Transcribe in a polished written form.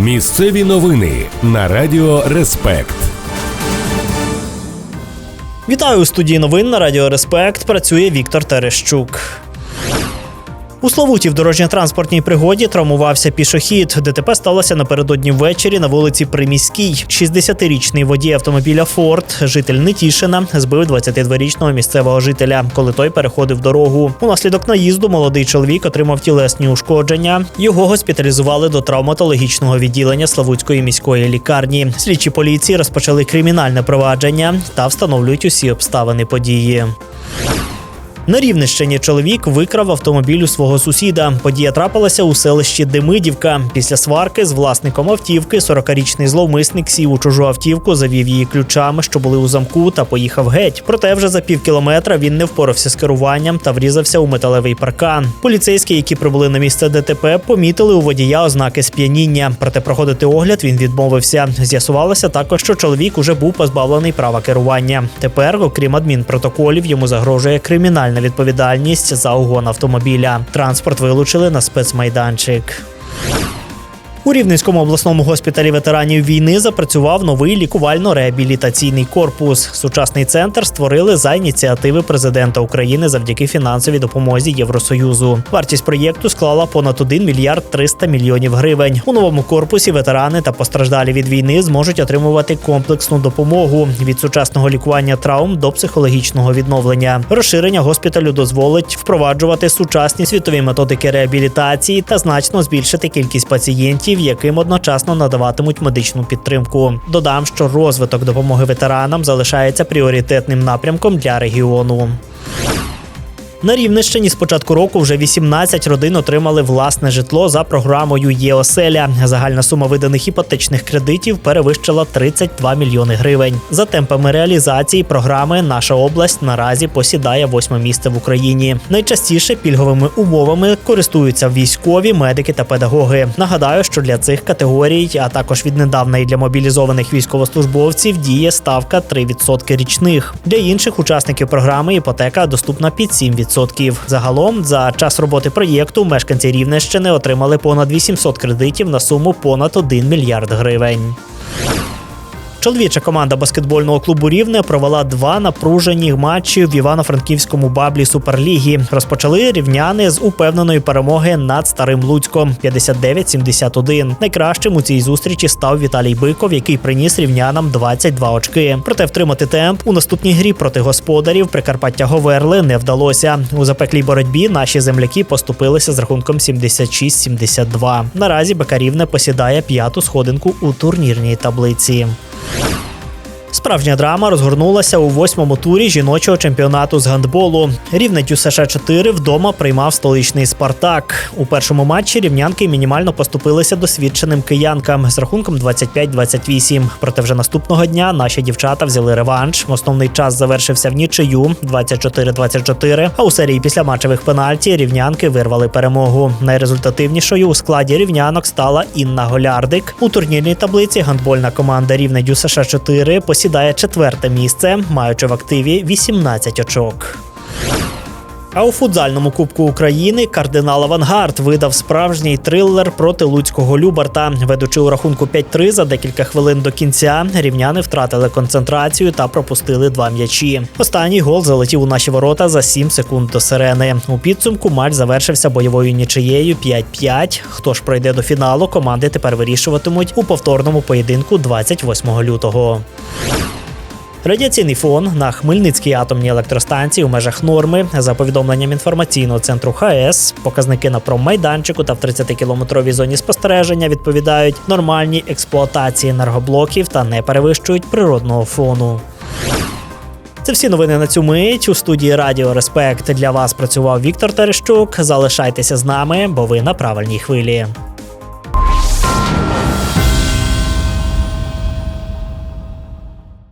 Місцеві новини на Радіо Респект. Вітаю у студії новин на Радіо Респект. Працює Віктор Терещук. У Славуті в дорожньо-транспортній пригоді травмувався пішохід. ДТП сталося напередодні ввечері на вулиці Приміській. 60-річний водій автомобіля «Форд», житель Нетішина, збив 22-річного місцевого жителя, коли той переходив дорогу. Унаслідок наїзду молодий чоловік отримав тілесні ушкодження. Його госпіталізували до травматологічного відділення Славутської міської лікарні. Слідчі поліції розпочали кримінальне провадження та встановлюють усі обставини події. На Рівненщині чоловік викрав автомобіль у свого сусіда. Подія трапилася у селищі Демидівка. Після сварки з власником автівки 40-річний зловмисник сів у чужу автівку, завів її ключами, що були у замку, та поїхав геть. Проте вже за півкілометра він не впорався з керуванням та врізався у металевий паркан. Поліцейські, які прибули на місце ДТП, помітили у водія ознаки сп'яніння. Проте проходити огляд він відмовився. З'ясувалося також, що чоловік уже був позбавлений права керування. Тепер, окрім адмінпротоколів, йому загрожує кримінальна відповідальність за угон автомобіля. Транспорт вилучили на спецмайданчик. У Рівненському обласному госпіталі ветеранів війни запрацював новий лікувально-реабілітаційний корпус. Сучасний центр створили за ініціативи президента України завдяки фінансовій допомозі Євросоюзу. Вартість проєкту склала понад 1 мільярд 300 мільйонів гривень. У новому корпусі ветерани та постраждалі від війни зможуть отримувати комплексну допомогу – від сучасного лікування травм до психологічного відновлення. Розширення госпіталю дозволить впроваджувати сучасні світові методики реабілітації та значно збільшити кількість пацієнтів, яким одночасно надаватимуть медичну підтримку. Додам, що розвиток допомоги ветеранам залишається пріоритетним напрямком для регіону. На Рівненщині з початку року вже 18 родин отримали власне житло за програмою «Є-оселя». Загальна сума виданих іпотечних кредитів перевищила 32 мільйони гривень. За темпами реалізації програми наша область наразі посідає 8-ме місце в Україні. Найчастіше пільговими умовами користуються військові, медики та педагоги. Нагадаю, що для цих категорій, а також віднедавна і для мобілізованих військовослужбовців, діє ставка 3% річних. Для інших учасників програми іпотека доступна під 7%. Загалом, за час роботи проєкту, мешканці Рівненщини отримали понад 800 кредитів на суму понад 1 мільярд гривень. Чоловіча команда баскетбольного клубу «Рівне» провела 2 напружені матчі в Івано-Франківському баблі Суперліги. Розпочали рівняни з упевненої перемоги над Старим Луцьком 59-71. Найкращим у цій зустрічі став Віталій Биков, який приніс рівнянам 22 очки. Проте втримати темп у наступній грі проти господарів Прикарпаття Говерли не вдалося. У запеклій боротьбі наші земляки поступилися з рахунком 76-72. Наразі БК «Рівне» посідає 5-ту сходинку у турнірній таблиці. Справжня драма розгорнулася у 8-му турі жіночого чемпіонату з гандболу. Рівне ДЮСШ-4 вдома приймав столичний «Спартак». У першому матчі рівнянки мінімально поступилися досвідченим киянкам з рахунком 25-28. Проте вже наступного дня наші дівчата взяли реванш. Основний час завершився в нічию 24-24, а у серії післяматчевих пенальті рівнянки вирвали перемогу. Найрезультативнішою у складі рівнянок стала Інна Голярдик. У турнірній таблиці гандбольна команда Рівне ДЮСШ-4 посідає 4-те місце, маючи в активі 18 очок. А у футзальному Кубку України кардинал «Авангард» видав справжній трилер проти луцького «Любарта». Ведучи у рахунку 5-3 за декілька хвилин до кінця, рівняни втратили концентрацію та пропустили 2 м'ячі. Останній гол залетів у наші ворота за 7 секунд до сирени. У підсумку матч завершився бойовою нічиєю 5-5. Хто ж пройде до фіналу, команди тепер вирішуватимуть у повторному поєдинку 28 лютого. Радіаційний фон на Хмельницькій атомній електростанції у межах норми. За повідомленням інформаційного центру ХАЕС, показники на проммайданчику та в 30-кілометровій зоні спостереження відповідають нормальній експлуатації енергоблоків та не перевищують природного фону. Це всі новини на цю мить. У студії Радіо Респект для вас працював Віктор Терещук. Залишайтеся з нами, бо ви на правильній хвилі.